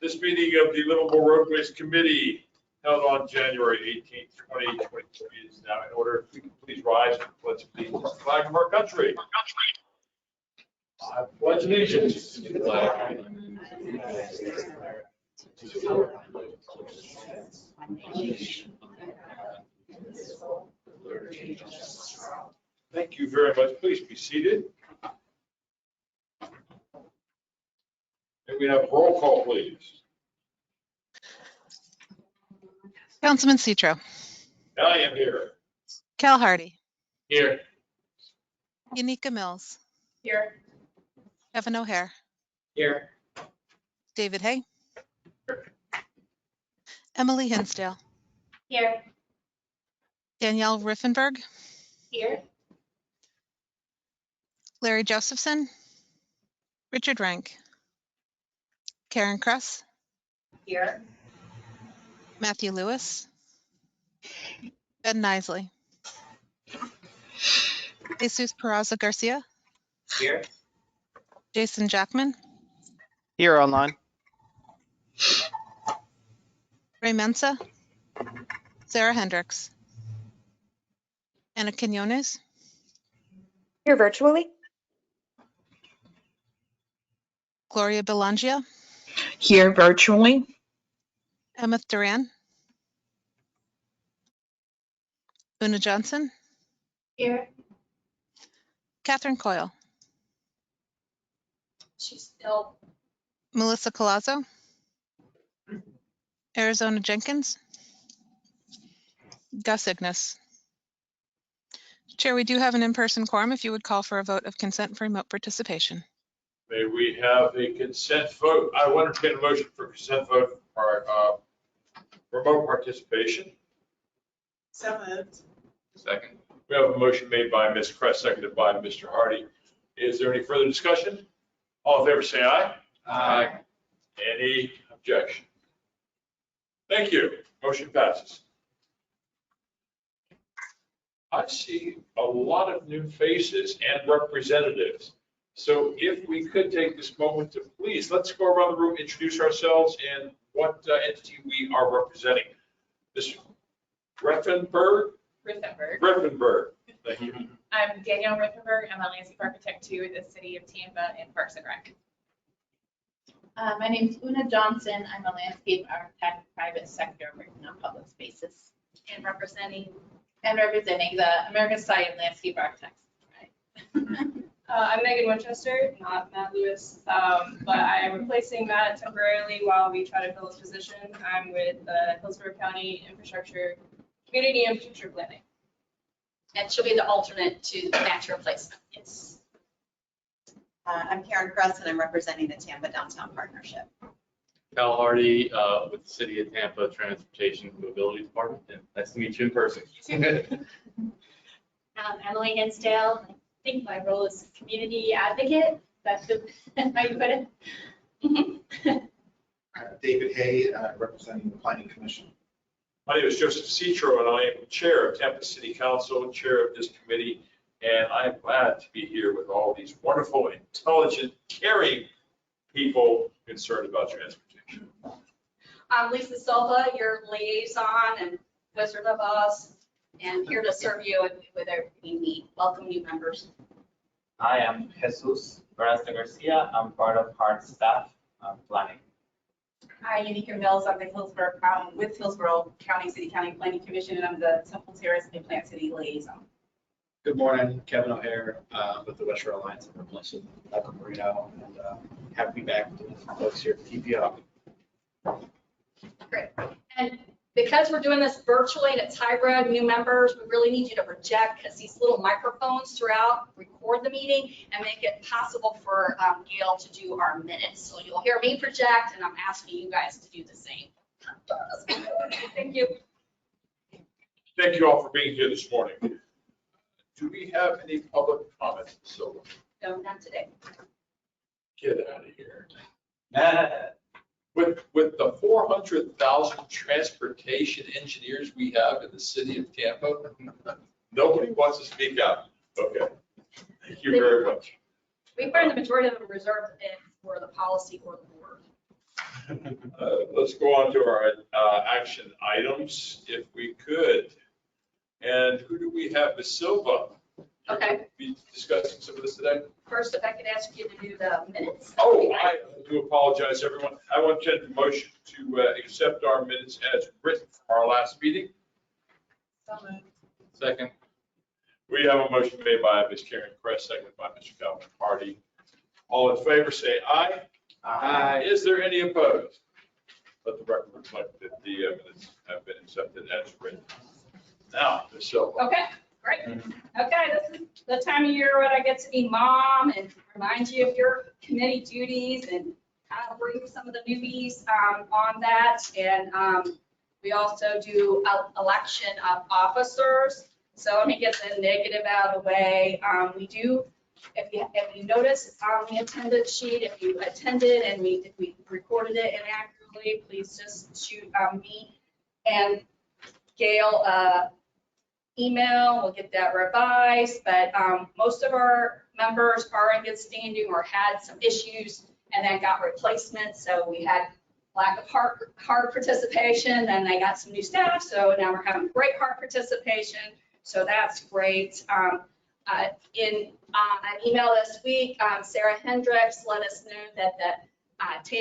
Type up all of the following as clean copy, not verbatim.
This meeting of the Livable Roadways Committee held on January 18th, 2023 is now in order. If we can please rise and pledge allegiance to the flag of our country. I pledge allegiance to the flag. Thank you very much. Please be seated. And we have roll call, please. Councilman Citro. I am here. Cal Hardy. Here. Yanika Mills. Here. Kevin O'Hare. Here. David Hay. Emily Hinsdale. Here. Danielle Riffenberg. Here. Larry Josephson. Richard Rank. Karen Kress. Here. Matthew Lewis. Ben Nisley. Jesus Peraza Garcia. Here. Jason Jackman. Here online. Ray Mensa. Sarah Hendricks. Anna Quinones. Here virtually. Gloria Belangia. Here virtually. Emma Duran. Una Johnson. Here. Catherine Coyle. She's still. Melissa Colazzo. Arizona Jenkins. Gus Ignis. Chair, we do have an in-person quorum. If you would call for a vote of consent for remote participation. May we have a consent vote? I want to entertain a motion for consent vote for remote participation. So moved. Second. We have a motion made by Ms. Kress, seconded by Mr. Hardy. Is there any further discussion? All in favor, say aye. Aye. Any objection? Thank you. Motion passes. I see a lot of new faces and representatives. So if we could take this moment to please, let's go around the room, introduce ourselves and what entity we are representing. Mr. Riffenberg? Riffenberg. Thank you. I'm Danielle Riffenberg. I'm a landscape architect too with the city of Tampa and Parks and Rec. My name is Una Johnson. I'm a landscape architect, private sector, working on public spaces. And representing. Representing the American Society of Landscape Architects. Right. I'm Megan Winchester, not Matt Lewis, but I am replacing Matt temporarily while we try to fill his position. I'm with the Hillsborough County Infrastructure, Community Infrastructure Planning. And she'll be the alternate to match replacement. Yes. I'm Karen Kress, and I'm representing the Tampa Downtown Partnership. Cal Hardy with the City of Tampa Transportation and Mobility Department. And nice to meet you in person. Emily Hinsdale. I think my role is community advocate. That's how you put it. David Hay, representing the Planning Commission. My name is Joseph Citro, and I am the chair of Tampa City Council, chair of this committee, and I'm glad to be here with all these wonderful, intelligent, caring people concerned about transportation. I'm Lisa Silva, your liaison and Wizard of Oz, and here to serve you with everything you need. Welcome, new members. I am Jesus Peraza Garcia. I'm part of HART staff planning. Hi, Yanika Mills. I'm the Hillsborough County City County Planning Commission, and I'm the Temple Terrace and Plant City liaison. Good morning, Kevin O'Hare with the West Shore Alliance. I'm replacing Michael Marino, and happy to be back with the folks here at TPO. Great. And because we're doing this virtually and it's hybrid, new members, we really need you to project because these little microphones throughout record the meeting and make it possible for Gail to do our minutes. So you'll hear me project, and I'm asking you guys to do the same. Thank you. Thank you all for being here this morning. Do we have any public comments? So No, not today. get out of here. With the 400,000 transportation engineers we have in the city of Tampa, nobody wants to speak out. Okay. Thank you very much. We find the majority of them reserved for the policy or the board. Let's go on to our action items, if we could. And who do we have? Ms. Silva. Okay, Be discussing some of this today? first, if I could ask you to do the minutes. Oh, I do apologize, everyone. I want to enter a motion to accept our minutes as written from our last meeting. Second. We have a motion made by Ms. Karen Kress, seconded by Mr. Calvin Hardy. All in favor, say aye. Aye. Is there any opposed? Let the record reflect that the minutes have been accepted as written. Now, Ms. Silva. Okay, great. Okay, this is the time of year when I get to be mom and remind you of your committee duties and kind of bring some of the newbies on that. And we also do election of officers. So let me get the negative out of the way. We do, if you notice on the attendance sheet, if you attended and we recorded it inaccurately, please just shoot me and Gail email. We'll get that revised. But most of our members are in good standing or had some issues and then got replacements. So we had lack of hard participation, then they got some new staff. So now we're having great hard participation. So that's great. In an email this week, Sarah Hendricks let us know that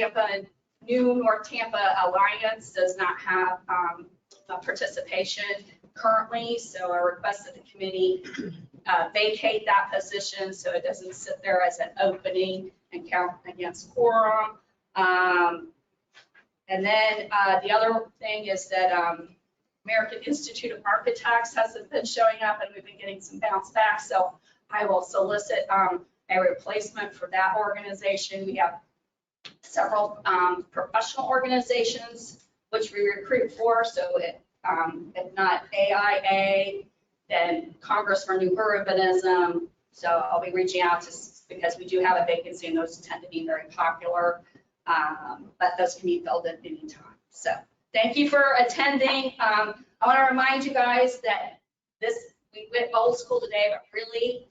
the New North Tampa Alliance does not have a participation currently. So I requested the committee vacate that position so it doesn't sit there as an opening and count against quorum. And then the other thing is that American Institute of Architects hasn't been showing up and we've been getting some bounce back. So I will solicit a replacement for that organization. We have several professional organizations which we recruit for. So if not AIA, then Congress for New Urbanism. So I'll be reaching out to, because we do have a vacancy and those tend to be very popular, but those can be filled at any time. So thank you for attending. I want to remind you guys that we went old school today, but really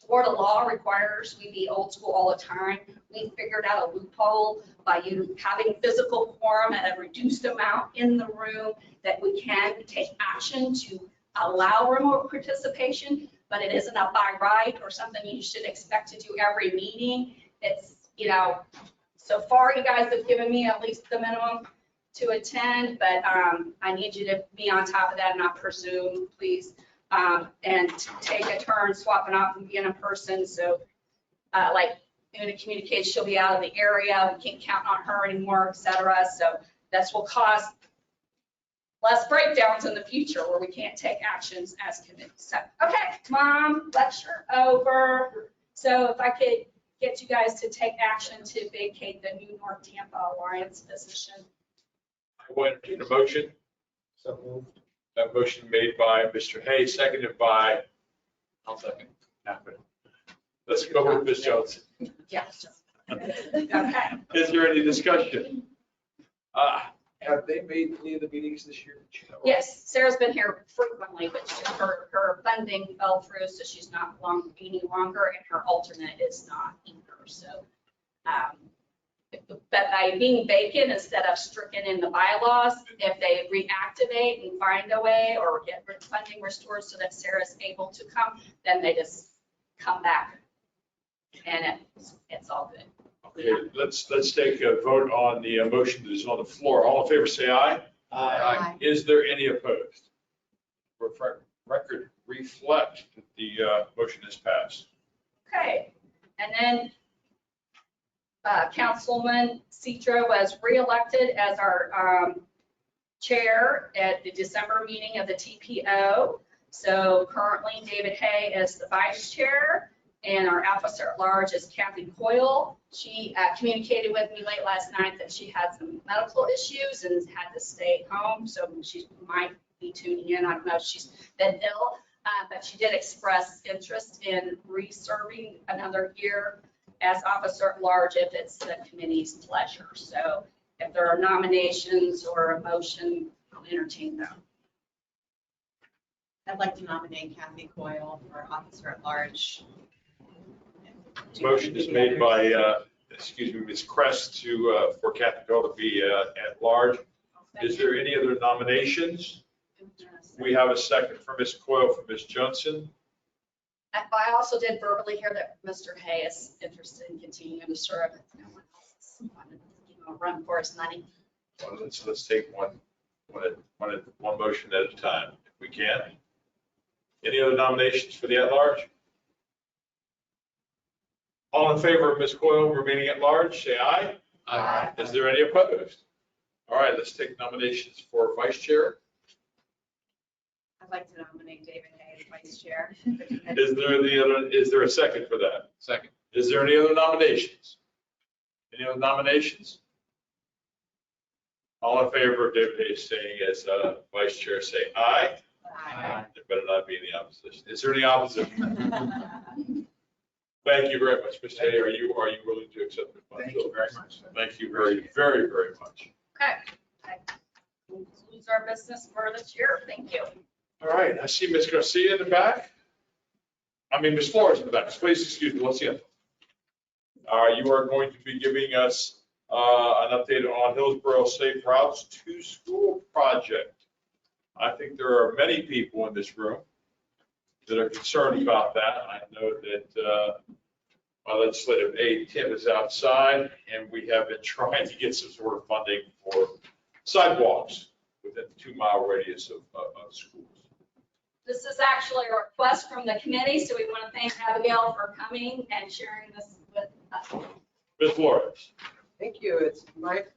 Florida law requires we be old school all the time. We figured out a loophole by you having physical quorum at a reduced amount in the room that we can take action to allow remote participation, but it isn't a by right or something you should expect to do every meeting. It's, so far you guys have given me at least the minimum to attend, but I need you to be on top of that and not presume, please. And take a turn swapping off and being in person. So like Una communicates, she'll be out of the area. We can't count on her anymore, etc. So this will cause less breakdowns in the future where we can't take actions as committees. So, okay, Mom, lecture over. So if I could get you guys to take action to vacate the New North Tampa Alliance position. I will entertain a motion. So moved. That motion made by Mr. Hay, seconded by, I'll second. let's go with Ms. Johnson. Yes. Okay. Is there any discussion? Have they made any of the meetings this year? Yes, Sarah's been here frequently, but her funding fell through, so she's not any longer, and her alternate is not either. So, but by being vacant instead of stricken in the bylaws, if they reactivate and find a way or get funding restored so that Sarah's able to come, then they just come back, and it's all good. Okay, let's take a vote on the motion that is on the floor. All in favor, say aye. Aye. Is there any opposed? Record reflect that the motion is passed. Okay, and then Councilman Citro was reelected as our chair at the December meeting of the TPO. So currently David Hay is the vice chair. And our officer at large is Kathy Coyle. She communicated with me late last night that she had some medical issues and had to stay home. So she might be tuning in. I don't know if she's been ill, but she did express interest in reserving another year as officer at large if it's the committee's pleasure. So if there are nominations or a motion, I'll entertain them. I'd like to nominate Kathy Coyle for officer at large. Motion is made by Ms. Crest for Kathy Bell to be at large. Is there any other nominations? We have a second for Ms. Coyle, for Ms. Johnson. I also did verbally hear that Mr. Hay is interested in continuing to serve. If no one else wanted to give him a run for his money. Well, so let's take one motion at a time, if we can. Any other nominations for the at-large? All in favor of Ms. Coyle remaining at large, say aye. Aye. Is there any opposed? All right, let's take nominations for vice chair. I'd like to nominate David Hay as vice chair. Is there a second for that? Second. Is there any other nominations? Any other nominations? All in favor of David Hayes staying as vice chair, say aye. Aye. There better not be any opposition. Is there any opposition? Thank you very much, Mr. Hay. Are you willing to accept the Thank you very much. Thank you very, very, very much. Okay. That concludes our business for this year. Thank you. All right, I see Ms. Garcia in the back. I mean, Ms. Flores in the back. Please excuse me. Let's see it. You are going to be giving us an update on Hillsborough Safe Routes to School project. I think there are many people in this room that are concerned about that. I know that my legislative aide, Tim, is outside, and we have been trying to get some sort of funding for sidewalks within the 2-mile radius of schools. This is actually a request from the committee, so we want to thank Abigail for coming and sharing this with us. Ms. Flores. Thank you.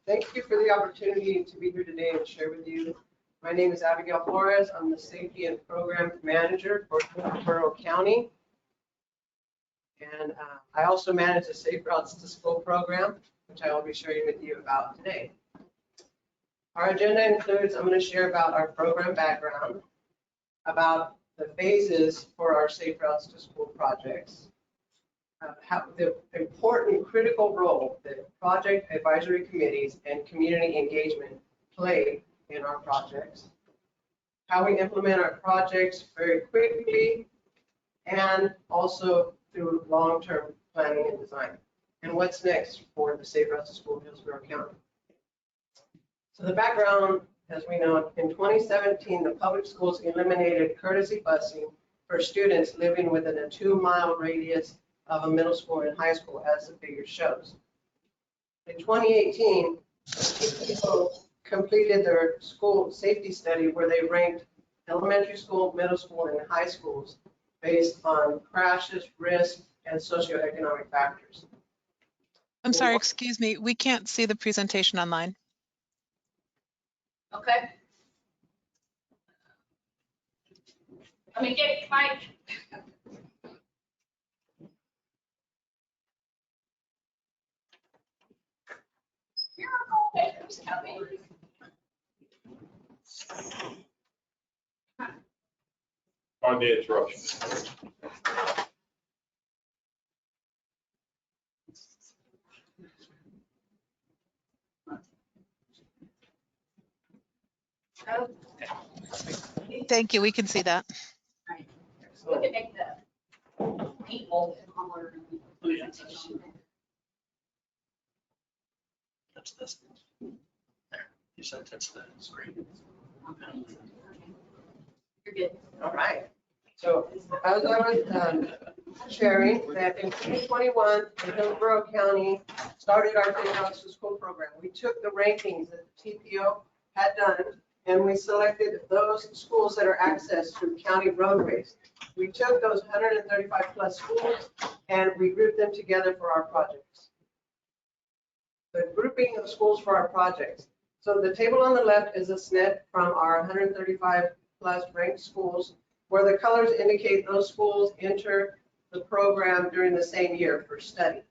Thank you for the opportunity to be here today and share with you. My name is Abigail Flores. I'm the Safety and Program Manager for Hillsborough County. And I also manage the Safe Routes to School program, which I will be sharing with you about today. Our agenda includes, I'm going to share about our program background, about the phases for our Safe Routes to School projects, how the important critical role that project advisory committees and community engagement play in our projects, how we implement our projects very quickly and also through long-term planning and design, and what's next for the Safe Routes to School in Hillsborough County. So the background, as we know, in 2017, the public schools eliminated courtesy busing for students living within a 2-mile radius of a middle school and high school, as the figure shows. In 2018, people completed their school safety study where they ranked elementary school, middle school, and high schools based on crashes, risk, and socioeconomic factors. I'm sorry, excuse me. We can't see the presentation online. Okay. Let me get Mike. Miracle Baker's coming. On the interruption. Thank you. We can see that. We can make the people taller. Touch this. There. You said touch the screen. You're good. All right. So as I was sharing that in 2021, the Hillsborough County started our Safe Routes to School program. We took the rankings that the TPO had done, and we selected those schools that are accessed through county roadways. We took those 135 plus schools and we grouped them together for our projects. The grouping of schools for our projects. So the table on the left is a snip from our 135 plus ranked schools, where the colors indicate those schools enter the program during the same year for study.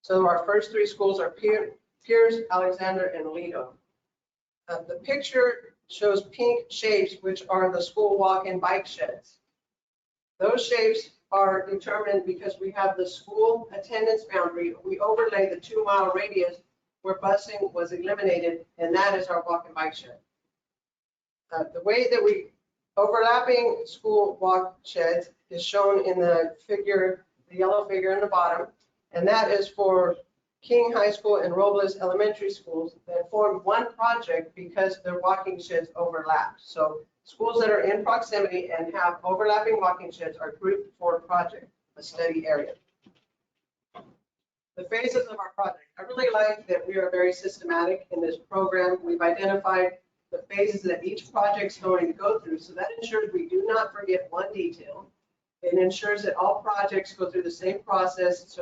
So our first 3 schools are Pierce, Alexander, and Lido. The picture shows pink shapes, which are the school walk and bike sheds. Those shapes are determined because we have the school attendance boundary. We overlay the 2-mile radius where busing was eliminated, and that is our walk and bike shed. The way that we overlapping school walk sheds is shown in the figure, the yellow figure in the bottom, and that is for King High School and Robles Elementary Schools that formed one project because their walking sheds overlapped. So schools that are in proximity and have overlapping walking sheds are grouped for a project, a study area. The phases of our project. I really like that we are very systematic in this program. We've identified the phases that each project's going to go through. So that ensures we do not forget one detail. It ensures that all projects go through the same process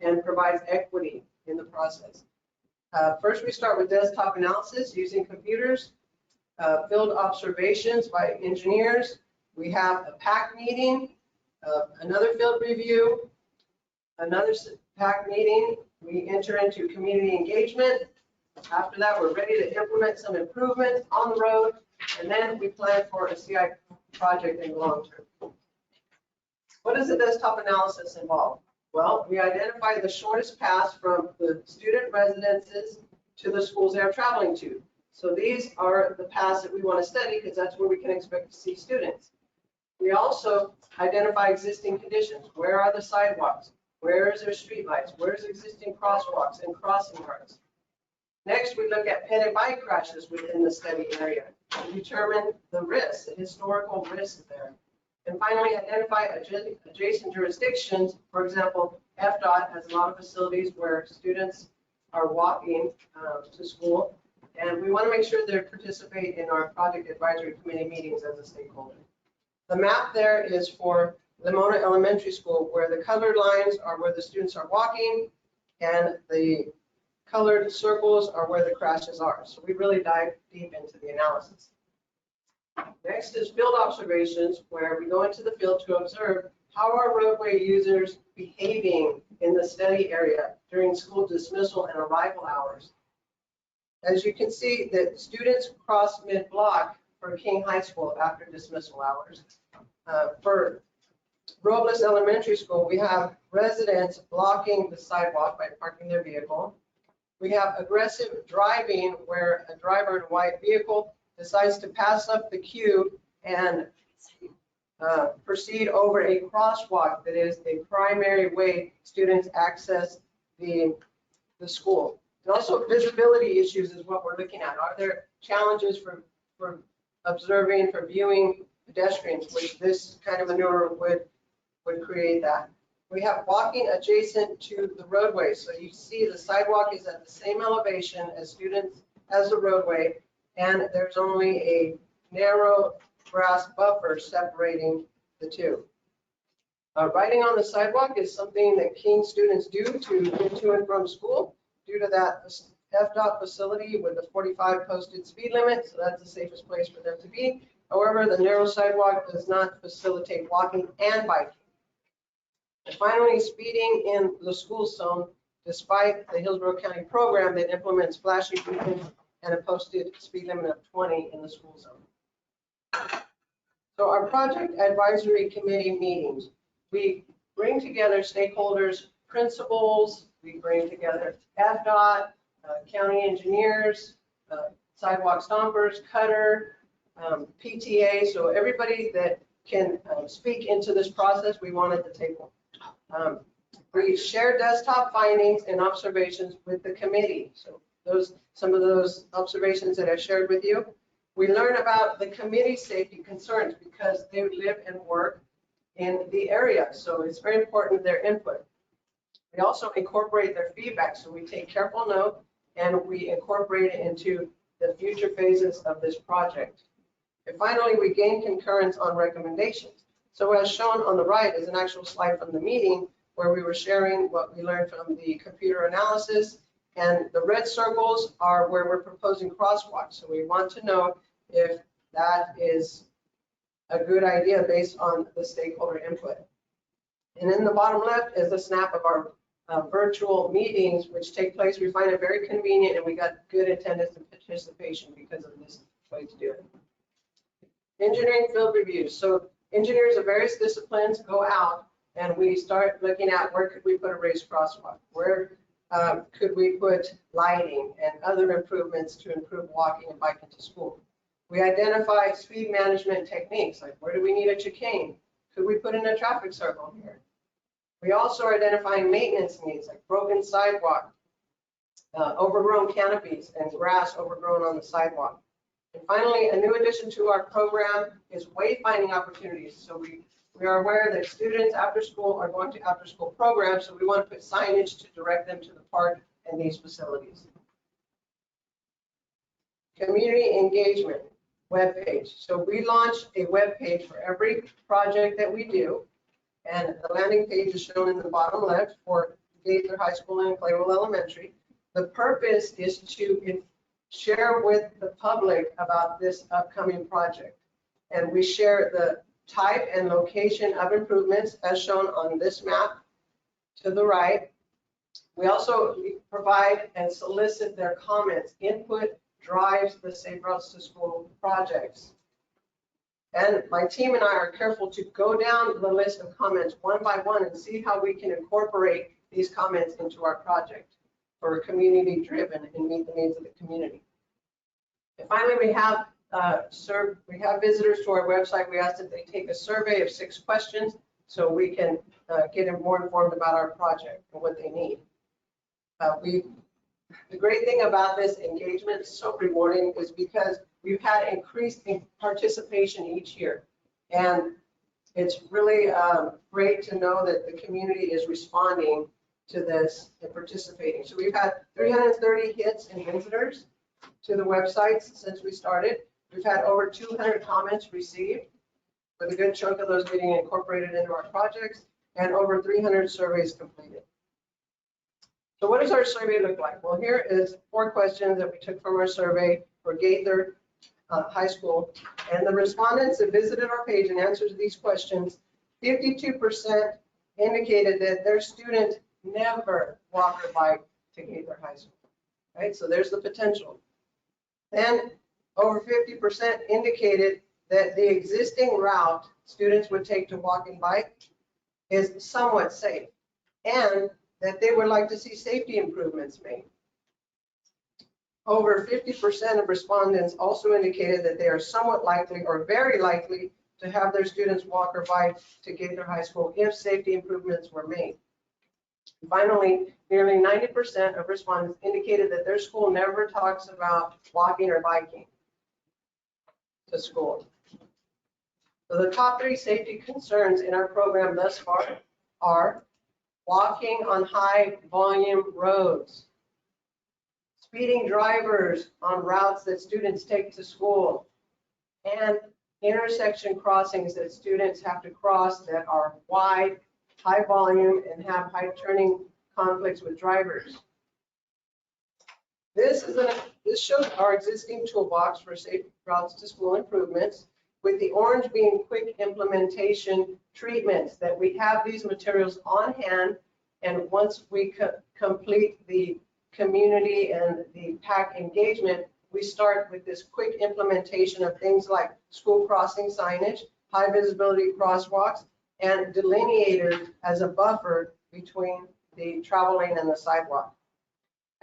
and provides equity in the process. First, we start with desktop analysis using computers, field observations by engineers. We have a PAC meeting, another field review, another PAC meeting. We enter into community engagement. After that, we're ready to implement some improvements on the road, and then we plan for a CI project in the long term. What does the desktop analysis involve? Well, we identify the shortest paths from the student residences to the schools they are traveling to. So these are the paths that we want to study because that's where we can expect to see students. We also identify existing conditions. Where are the sidewalks? Where is there street lights? Where's existing crosswalks and crossing guards? Next, we look at pet and bike crashes within the study area to determine the risks, the historical risks there. And finally, identify adjacent jurisdictions. For example, FDOT has a lot of facilities where students are walking to school, and we want to make sure they participate in our project advisory committee meetings as a stakeholder. The map there is for Limona Elementary School, where the colored lines are where the students are walking, and the colored circles are where the crashes are. So we really dive deep into the analysis. Next is field observations, where we go into the field to observe how are roadway users behaving in the study area during school dismissal and arrival hours. As you can see, that students cross mid-block for King High School after dismissal hours. For Robles Elementary School, we have residents blocking the sidewalk by parking their vehicle. We have aggressive driving, where a driver in a white vehicle decides to pass up the queue and proceed over a crosswalk that is a primary way students access the school. And also visibility issues is what we're looking at. Are there challenges for observing, for viewing pedestrians, which this kind of maneuver would create that. We have walking adjacent to the roadway. So you see the sidewalk is at the same elevation as the roadway, and there's only a narrow grass buffer separating the two. Riding on the sidewalk is something that King students do to get to and from school due to that FDOT facility with the 45 posted speed limit, so that's the safest place for them to be. However, the narrow sidewalk does not facilitate walking and biking. And finally, speeding in the school zone, despite the Hillsborough County program that implements flashing beacons and a posted speed limit of 20 in the school zone. So our project advisory committee meetings, we bring together stakeholders, principals, we bring together FDOT, county engineers, sidewalk stompers, cutter, PTA, so everybody that can speak into this process, we want at the table. We share desktop findings and observations with the committee. So some of those observations that I shared with you. We learn about the committee's safety concerns because they live and work in the area. So it's very important their input. We also incorporate their feedback. So we take careful note and we incorporate it into the future phases of this project. And finally, we gain concurrence on recommendations. So as shown on the right is an actual slide from the meeting where we were sharing what we learned from the computer analysis. And the red circles are where we're proposing crosswalks. So we want to know if that is a good idea based on the stakeholder input. And in the bottom left is a snap of our virtual meetings, which take place. We find it very convenient and we got good attendance and participation because of this way to do it. Engineering field reviews. So engineers of various disciplines go out and we start looking at where could we put a raised crosswalk? Where could we put lighting and other improvements to improve walking and biking to school? We identify speed management techniques, like where do we need a chicane? Could we put in a traffic circle here? We also are identifying maintenance needs like broken sidewalk, overgrown canopies, and grass overgrown on the sidewalk. And finally, a new addition to our program is wayfinding opportunities. So we are aware that students after school are going to after school programs, so we want to put signage to direct them to the park and these facilities. Community engagement webpage. So we launched a webpage for every project that we do, and the landing page is shown in the bottom left for Gaither High School and Clayreville Elementary. The purpose is to share with the public about this upcoming project. And we share the type and location of improvements as shown on this map to the right. We also provide and solicit their comments. Input drives the Safe Routes to School projects. And my team and I are careful to go down the list of comments one by one and see how we can incorporate these comments into our project for community driven and meet the needs of the community. And finally, we have visitors to our website. We ask that they take a survey of 6 questions so we can get them more informed about our project and what they need. The great thing about this engagement, so rewarding, is because we've had increased participation each year. And it's really great to know that the community is responding to this and participating. So we've had 330 hits and visitors to the websites since we started. We've had over 200 comments received, with a good chunk of those getting incorporated into our projects, and over 300 surveys completed. So what does our survey look like? Well, here is 4 questions that we took from our survey for Gaither High School. And the respondents that visited our page and answered these questions, 52% indicated that their student never walk or bike to Gaither High School, right? So there's the potential. Then over 50% indicated that the existing route students would take to walk and bike is somewhat safe, and that they would like to see safety improvements made. Over 50% of respondents also indicated that they are somewhat likely or very likely to have their students walk or bike to Gaither High School if safety improvements were made. Finally, nearly 90% of respondents indicated that their school never talks about walking or biking to school. So the top 3 safety concerns in our program thus far are walking on high volume roads, speeding drivers on routes that students take to school, and intersection crossings that students have to cross that are wide, high volume, and have high turning conflicts with drivers. This shows our existing toolbox for safe routes to school improvements, with the orange being quick implementation treatments, that we have these materials on hand, and once we complete the community and the PAC engagement, we start with this quick implementation of things like school crossing signage, high visibility crosswalks, and delineators as a buffer between the travel lane and the sidewalk.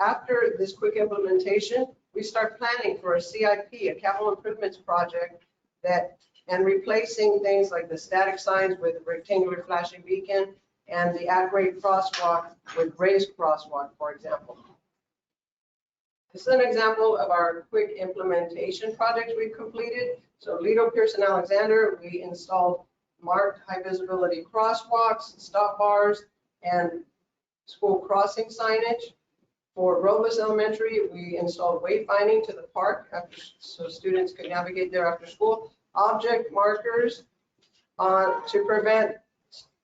After this quick implementation, we start planning for a CIP, a capital improvements project, and replacing things like the static signs with a rectangular flashing beacon and the at-grade crosswalk with raised crosswalk, for example. This is an example of our quick implementation project we've completed. So Lido, Pearson, Alexander, we installed marked high visibility crosswalks, stop bars, and school crossing signage. For Robles Elementary, we installed wayfinding to the park so students could navigate there after school. Object markers to prevent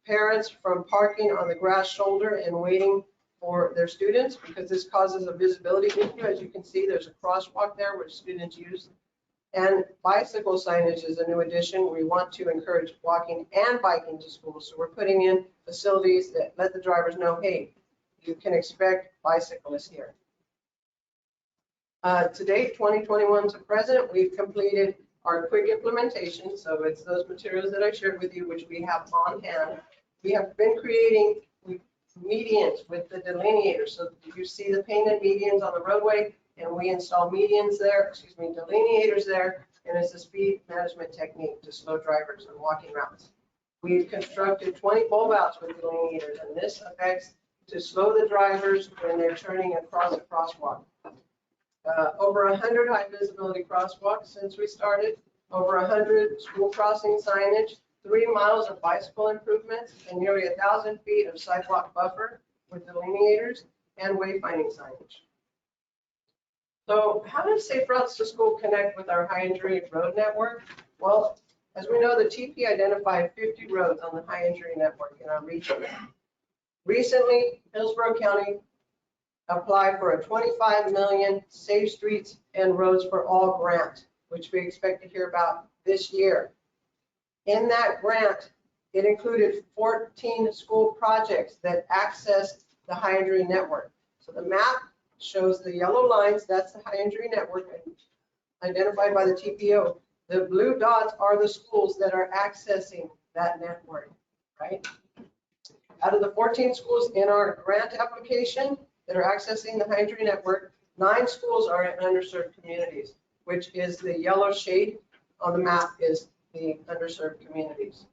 parents from parking on the grass shoulder and waiting for their students, because this causes a visibility issue. As you can see, there's a crosswalk there which students use. And bicycle signage is a new addition. We want to encourage walking and biking to school. So we're putting in facilities that let the drivers know, hey, you can expect bicyclists here. To date, 2021 to present, we've completed our quick implementation. So it's those materials that I shared with you, which we have on hand. We have been creating medians with the delineators. So you see the painted medians on the roadway, and we install medians there, delineators there, and it's a speed management technique to slow drivers on walking routes. We've constructed 20 bulb outs with delineators, and this affects to slow the drivers when they're turning across a crosswalk. Over 100 high visibility crosswalks since we started, over 100 school crossing signage, 3 miles of bicycle improvements, and nearly 1,000 feet of sidewalk buffer with delineators and wayfinding signage. So how does Safe Routes to School connect with our high injury road network? Well, as we know, the TP identified 50 roads on the high injury network in our region. Recently, Hillsborough County applied for a 25 million Safe Streets and Roads for All grant, which we expect to hear about this year. In that grant, it included 14 school projects that accessed the high injury network. So the map shows the yellow lines, that's the high injury network identified by the TPO. The blue dots are the schools that are accessing that network, right? Out of the 14 schools in our grant application that are accessing the high injury network, 9 schools are in underserved communities, which is the yellow shade on the map is the underserved communities.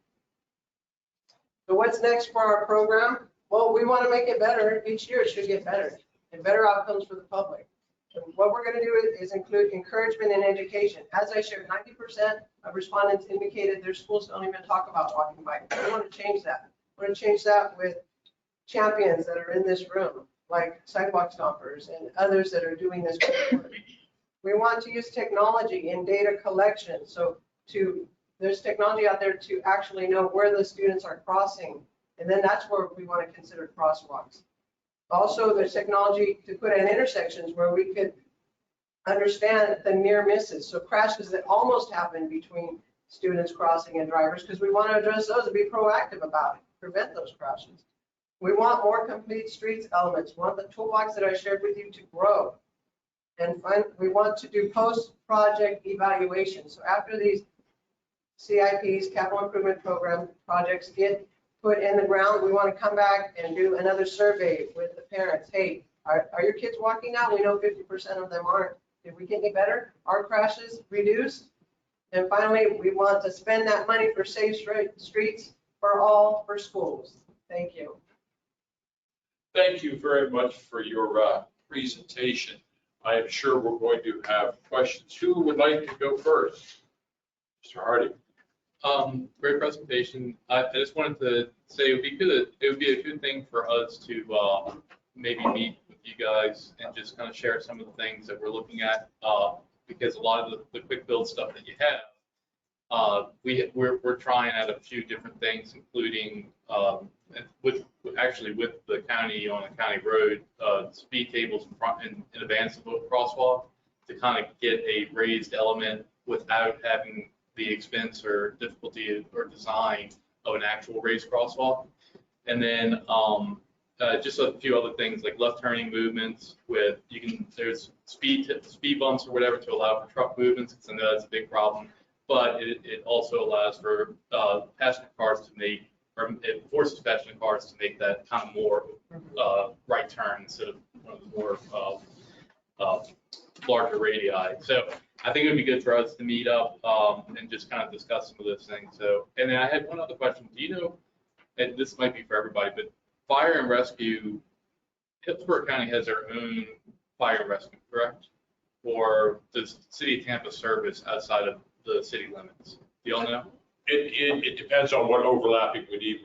So what's next for our program? Well, we want to make it better. Each year it should get better and better outcomes for the public. And what we're going to do is include encouragement and education. As I shared, 90% of respondents indicated their schools don't even talk about walking bike. We want to change that. We want to change that with champions that are in this room, like sidewalk stompers and others that are doing this work. We want to use technology in data collection. So there's technology out there to actually know where the students are crossing. And then that's where we want to consider crosswalks. Also, there's technology to put at intersections where we could understand the near misses. So crashes that almost happen between students crossing and drivers, because we want to address those and be proactive about it, prevent those crashes. We want more complete streets elements. We want the toolbox that I shared with you to grow. And we want to do post-project evaluation. So after these CIPs, capital improvement program projects, get put in the ground, we want to come back and do another survey with the parents. Hey, are your kids walking now? We know 50% of them aren't. Did we get any better? Are crashes reduced? And finally, we want to spend that money for safe streets for all for schools. Thank you. Thank you very much for your presentation. I am sure we're going to have questions. Who would like to go first? Mr. Hardy. Great presentation. I just wanted to say it would be a good thing for us to maybe meet with you guys and just kind of share some of the things that we're looking at, because a lot of the quick build stuff that you have, we're trying out a few different things, including with the county on a county road, speed tables in front in advance of a crosswalk to kind of get a raised element without having the expense or difficulty or design of an actual raised crosswalk. And then just a few other things like left turning movements with there's speed bumps or whatever to allow for truck movements, because I know that's a big problem. But it also allows for passenger cars to make, or it forces passenger cars to make that kind of more right turn instead of one of the more larger radii. So I think it would be good for us to meet up and just kind of discuss some of those things. So, and then I had one other question. Do you know, and this might be for everybody, but fire and rescue, Hillsborough County has their own fire and rescue, correct? Or does the city of Tampa service outside of the city limits? Do y'all know? It depends on what overlapping we need.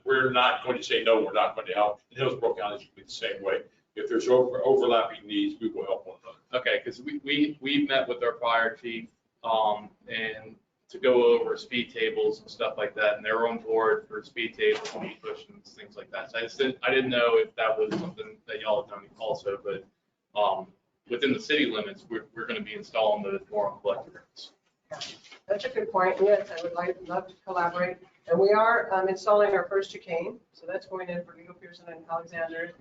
We're not going to say, no, we're not going to help. In Hillsborough County, it's going to be the same way. If there's overlapping needs, we will help one another. Okay, because we met with our fire chief and to go over speed tables and stuff like that, and they were on board for speed tables, speed cushions, things like that. So I didn't know if that was something that y'all have done also, but within the city limits, we're going to be installing those more on collector roads. That's a good point. Yes, I would love to collaborate. And we are installing our first chicane. So that's going in for Eagle Pearson and Alexander.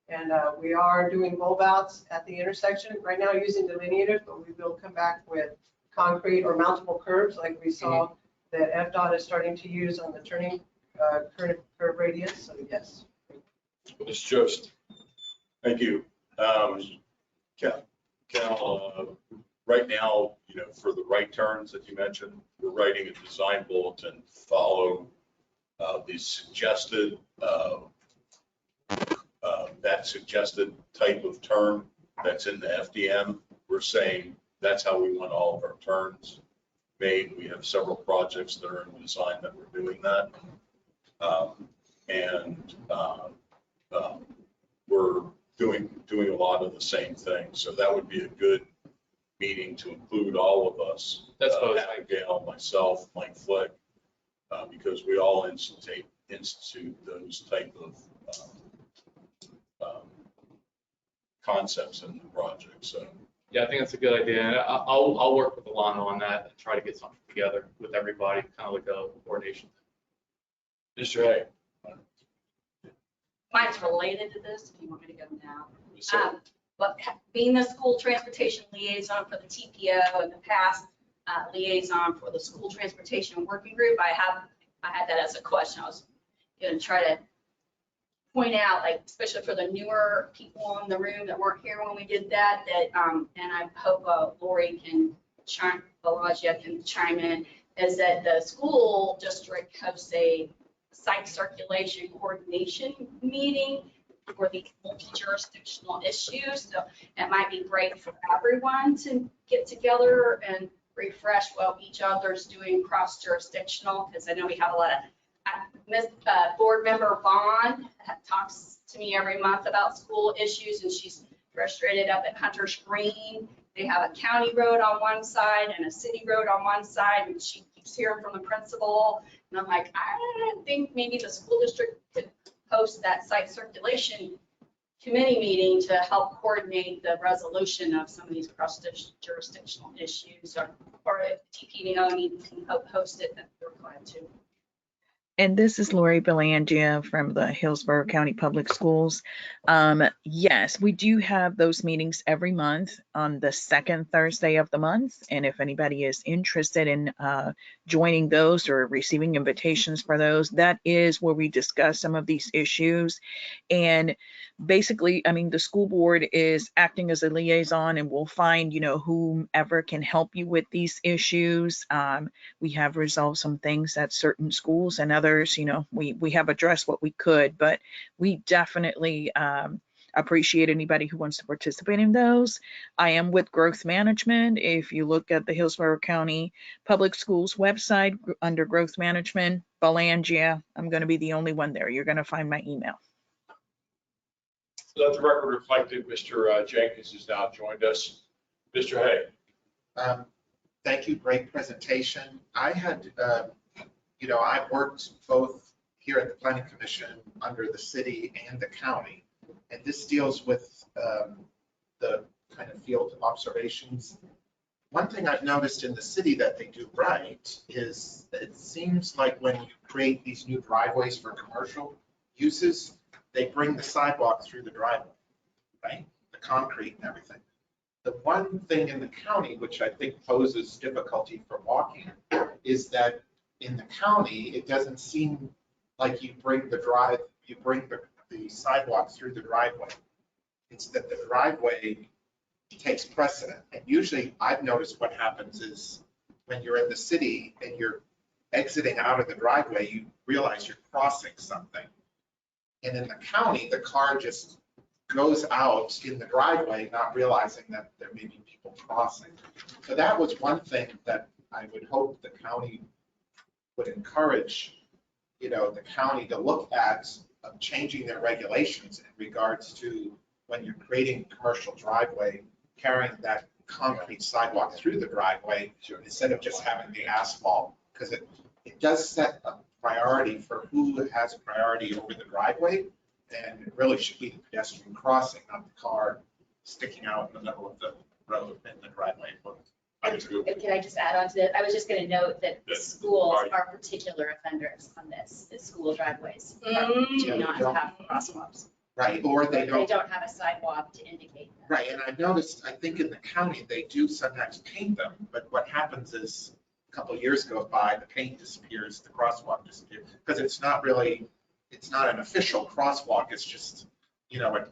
And we are doing bulb outs at the intersection right now using delineators, but we will come back with concrete or mountable curbs like we saw that FDOT is starting to use on the turning curve radius. So yes. It's just. Thank you. Cal, right now, for the right turns that you mentioned, we're writing a design bulletin, follow the suggested, that suggested type of turn that's in the FDM. We're saying that's how we want all of our turns made. We have several projects that are in design that we're doing that. We're doing a lot of the same things. So that would be a good meeting to include all of us. That's both. Abigail, myself, Mike Flick, because we all institute those type of concepts in the project. So Yeah, I think that's a good idea. And I'll work with Alana on that and try to get something together with everybody, kind of like a coordination. Mr. Hay. Mine's related to this, if you want me to go now. So, But being the school transportation liaison for the TPO and the past liaison for the school transportation working group, I had that as a question. I was going to try to point out, like, especially for the newer people in the room that weren't here when we did that, and I hope Lori can chime in, is that the school district hosts a site circulation coordination meeting for the multi-jurisdictional issues. So it might be great for everyone to get together and refresh what each other's doing cross-jurisdictional, because I know we have a lot of board member Vaughn talks to me every month about school issues, and she's frustrated up at Hunter's Green. They have a county road on one side and a city road on one side, and she keeps hearing from the principal. And I'm like, I think maybe the school district could host that site circulation committee meeting to help coordinate the resolution of some of these cross-jurisdictional issues, or if TPD&E can host it, then they're glad to. And this is Lori Belangia from the Hillsborough County Public Schools. Yes, we do have those meetings every month on the second Thursday of the month. And if anybody is interested in joining those or receiving invitations for those, that is where we discuss some of these issues. And basically, I mean, the school board is acting as a liaison, and we'll find, whomever can help you with these issues. We have resolved some things at certain schools, and others, we have addressed what we could, but we definitely appreciate anybody who wants to participate in those. I am with Growth Management. If you look at the Hillsborough County Public Schools website under Growth Management, Belangia, I'm going to be the only one there. You're going to find my email. let the record reflect that Mr. Jenkins has now joined us. Mr. Hay. Thank you, great presentation. I had, I've worked both here at the Planning Commission under the city and the county, and this deals with the kind of field observations. One thing I've noticed in the city that they do right is that it seems like when you create these new driveways for commercial uses, they bring the sidewalk through the driveway, right? The concrete and everything. The one thing in the county, which I think poses difficulty for walking, is that in the county, it doesn't seem like you bring the sidewalk through the driveway. It's that the driveway takes precedent. And usually I've noticed what happens is when you're in the city and you're exiting out of the driveway, you realize you're crossing something. And in the county, the car just goes out in the driveway, not realizing that there may be people crossing. So that was one thing that I would hope the county would encourage, the county to look at changing their regulations in regards to when you're creating a commercial driveway, carrying that concrete sidewalk through the driveway instead of just having the asphalt, because it does set a priority for who has priority over the driveway, and it really should be the pedestrian crossing, not the car sticking out in the middle of the road in the driveway. Can I just add on to that? I was just going to note that the schools are particular offenders on this. The school driveways do not have crosswalks. Right, or they don't have a sidewalk to indicate that. Right, and I've noticed, I think in the county, they do sometimes paint them, but what happens is a couple of years goes by, the paint disappears, the crosswalk disappears, because it's not an official crosswalk, it's just,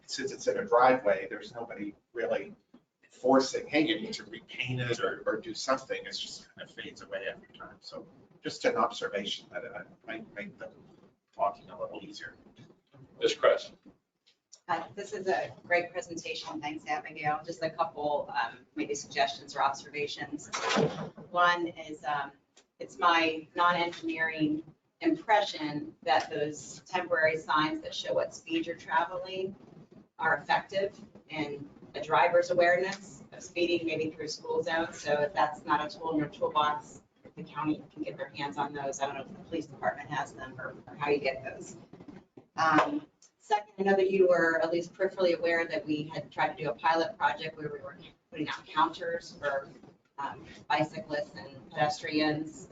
since it's in a driveway, there's nobody really enforcing, hey, you need to repaint it or do something. It's just kind of fades away every time. So just an observation that I might make the talking a little easier. Ms. Kress. This is a great presentation. Thanks, Abigail. Just a couple maybe suggestions or observations. One is it's my non-engineering impression that those temporary signs that show what speed you're traveling are effective in a driver's awareness of speeding maybe through school zones. So if that's not a tool in your toolbox, the county can get their hands on those. I don't know if the police department has them or how you get those. Second, I know that you were at least peripherally aware that we had tried to do a pilot project where we were putting out counters for bicyclists and pedestrians.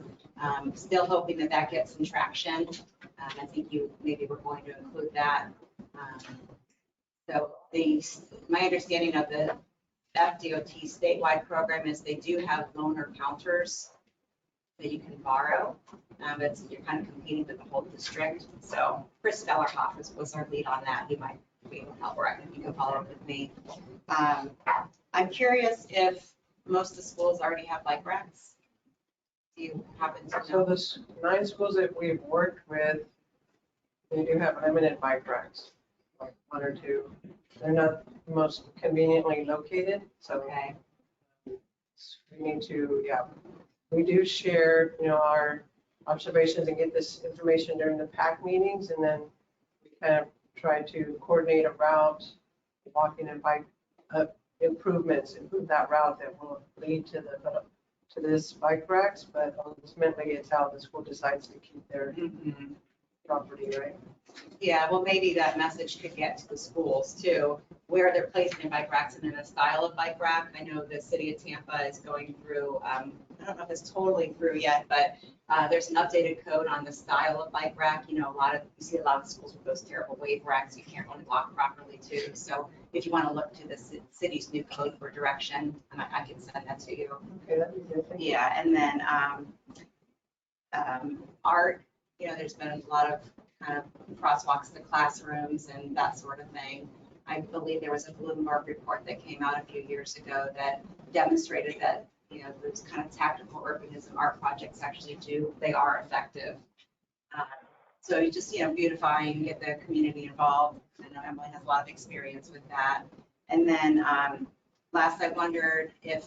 Still hoping that that gets some traction. I think you maybe were going to include that. So my understanding of the FDOT statewide program is they do have loaner counters that you can borrow. But you're kind of competing with the whole district. So Chris Fellerhoff was our lead on that. He might be able to help, or you can follow up with me. I'm curious if most of the schools already have bike racks. Do you happen to So know? the 9 schools that we've worked with, they do have limited bike racks, like 1 or 2. They're not most conveniently located, so Okay. we need to, we do share, our observations and get this information during the PAC meetings, and then we kind of try to coordinate a route, walking and bike improvements, improve that route that will lead to this bike racks, but ultimately it's how the school decides to keep their property, right? Yeah, well, maybe that message could get to the schools too, where they're placing their bike racks and then the style of bike rack. I know the city of Tampa is going through, I don't know if it's totally through yet, but there's an updated code on the style of bike rack. You see a lot of schools with those terrible wave racks you can't really walk properly to. So if you want to look to the city's new code for direction, I can send that to you. Okay, that'd be good. Thank you. Yeah, and then art, there's been a lot of kind of crosswalks in the classrooms and that sort of thing. I believe there was a Bloomberg report that came out a few years ago that demonstrated that, those kind of tactical urbanism art projects actually they are effective. So you just, beautifying, get the community involved. I know Emily has a lot of experience with that. And then last, I wondered if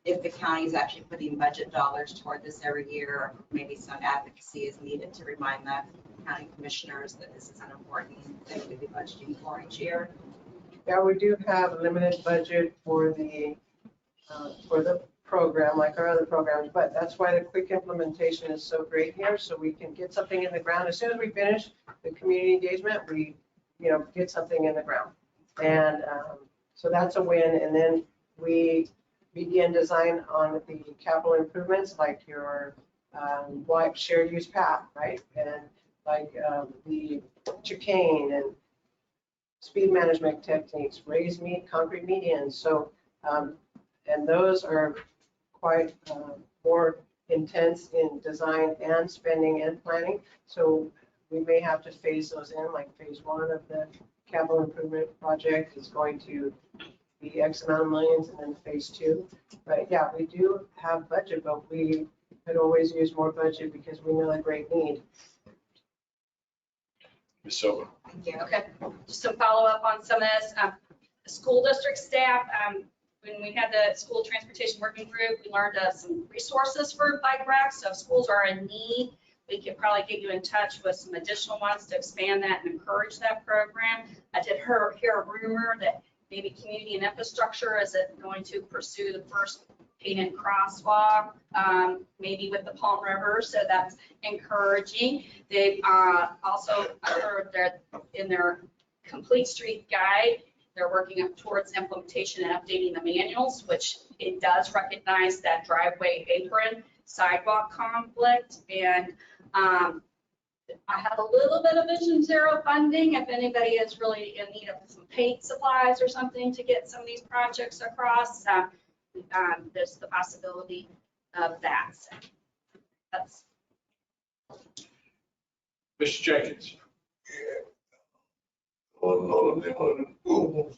the county is actually putting budget dollars toward this every year, or maybe some advocacy is needed to remind the county commissioners that this is an important thing to be budgeting for each year. Yeah, we do have a limited budget for the program, like our other programs, but that's why the quick implementation is so great here, so we can get something in the ground. As soon as we finish the community engagement, we, get something in the ground. And so that's a win. And then we begin design on the capital improvements, like your shared use path, right? And like the chicane and speed management techniques, raised concrete medians. So, and those are quite more intense in design and spending and planning. So we may have to phase those in, like phase 1 of the capital improvement project is going to be X amount of millions, and then phase 2. But yeah, we do have budget, but we could always use more budget because we know a great need. Ms. Silva. Thank you. Okay, just some follow up on some of this. The school district staff, when we had the school transportation working group, we learned some resources for bike racks. So if schools are in need, we could probably get you in touch with some additional ones to expand that and encourage that program. I did hear a rumor that maybe community and infrastructure is going to pursue the first painted crosswalk, maybe with the Palm River. So that's encouraging. They've also heard that in their complete street guide, they're working up towards implementation and updating the manuals, which it does recognize that driveway apron sidewalk conflict. And I have a little bit of Vision Zero funding if anybody is really in need of some paint supplies or something to get some of these projects across. There's the possibility of that. So that's. Mr. Jenkins. On the schools,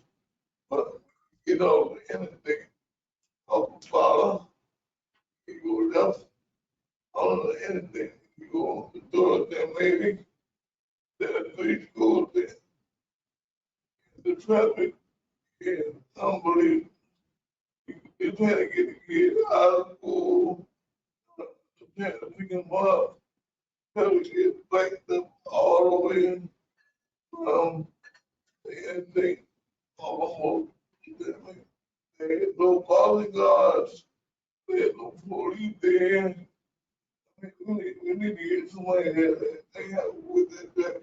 but anything of father, you left on anything, you go to do that maybe, there are 3 schools there. The traffic is unbelievable. You're trying to get the kids out of school, trying to pick them up, trying to get backed up all the way. And they almost, there's no bodyguards, there's no police there. We need to get somebody that they have with that.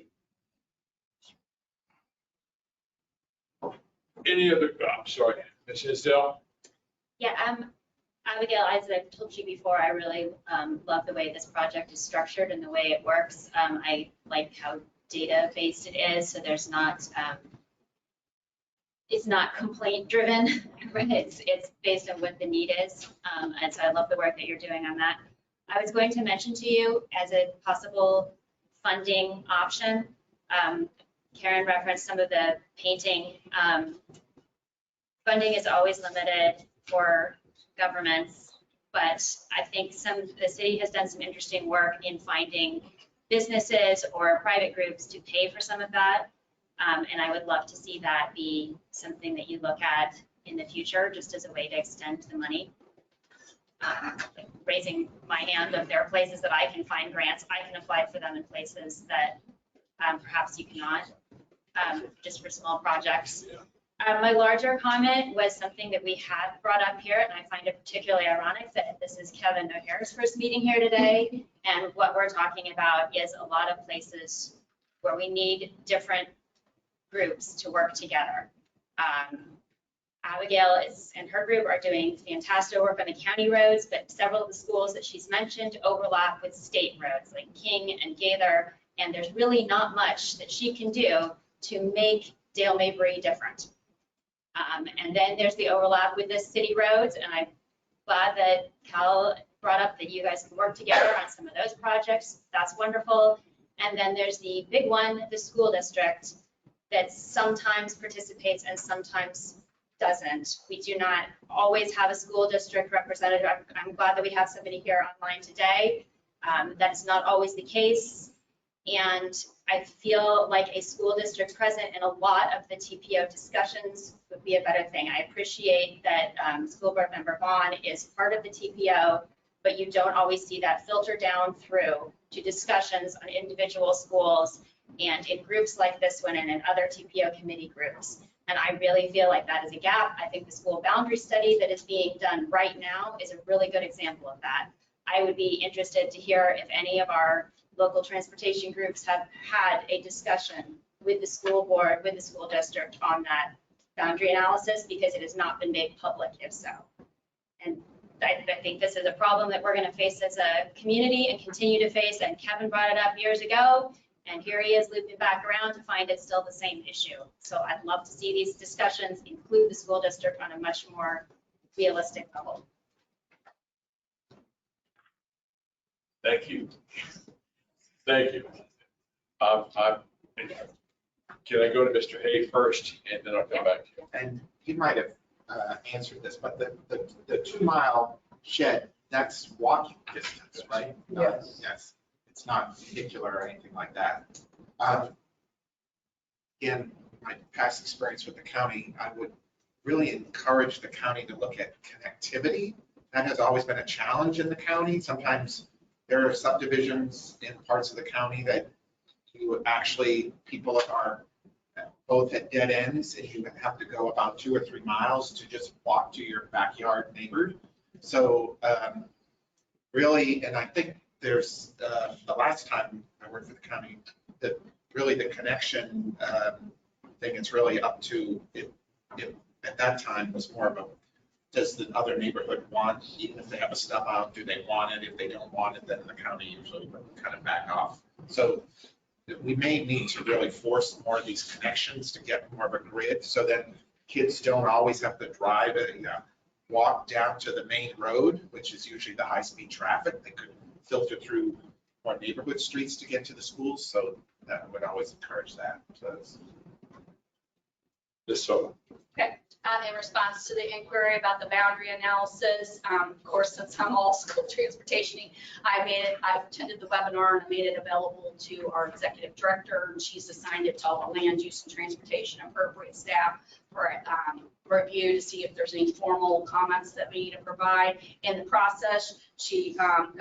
Any other, I'm sorry, Ms. Isdell? Yeah, Abigail, as I've told you before, I really love the way this project is structured and the way it works. I like how data-based it is, so there's not, it's not complaint-driven. It's based on what the need is, and so I love the work that you're doing on that. I was going to mention to you as a possible funding option, Karen referenced some of the painting. Funding is always limited for governments, but I think the city has done some interesting work in finding businesses or private groups to pay for some of that. And I would love to see that be something that you look at in the future, just as a way to extend the money. Raising my hand, if there are places that I can find grants, I can apply for them in places that perhaps you cannot, just for small projects. My larger comment was something that we had brought up here, and I find it particularly ironic that this is Kevin O'Hare's first meeting here today, and what we're talking about is a lot of places where we need different groups to work together. Abigail and her group are doing fantastic work on the county roads, but several of the schools that she's mentioned overlap with state roads like King and Gaither, and there's really not much that she can do to make Dale Mabry different. And then there's the overlap with the city roads, and I'm glad that Cal brought up that you guys can work together on some of those projects. That's wonderful. And then there's the big one, the school district, that sometimes participates and sometimes doesn't. We do not always have a school district representative. I'm glad that we have somebody here online today. That's not always the case. And I feel like a school district present in a lot of the TPO discussions would be a better thing. I appreciate that School Board Member Vaughn is part of the TPO, but you don't always see that filter down through to discussions on individual schools and in groups like this one and in other TPO committee groups. And I really feel like that is a gap. I think the school boundary study that is being done right now is a really good example of that. I would be interested to hear if any of our local transportation groups have had a discussion with the school board, with the school district on that boundary analysis, because it has not been made public if so. And I think this is a problem that we're going to face as a community and continue to face, and Kevin brought it up years ago, and here he is looping back around to find it's still the same issue. So I'd love to see these discussions include the school district on a much more realistic level. Thank you. Thank you. Can I go to Mr. Hay first, and then I'll come back to you? And he might have answered this, but the 2 mile shed, that's walking distance, right? Yes. Yes, it's not vehicular or anything like that. In my past experience with the county, I would really encourage the county to look at connectivity. That has always been a challenge in the county. Sometimes there are subdivisions in parts of the county that you actually, people are both at dead ends, and you have to go about 2 or 3 miles to just walk to your backyard neighbor. So really, and I think there's the last time I worked for the county, that really the connection thing is really up to it. At that time was more of a, does the other neighborhood want, even if they have a stub out, do they want it? If they don't want it, then the county usually would kind of back off. So we may need to really force more of these connections to get more of a grid, so that kids don't always have to drive and walk down to the main road, which is usually the high-speed traffic. They could filter through more neighborhood streets to get to the schools, so that would always encourage that. So This so. Okay, in response to the inquiry about the boundary analysis, of course, since I'm all school transportation, I've attended the webinar and I made it available to our executive director, and she's assigned it to all the land use and transportation appropriate staff for review to see if there's any formal comments that we need to provide. In the process, she got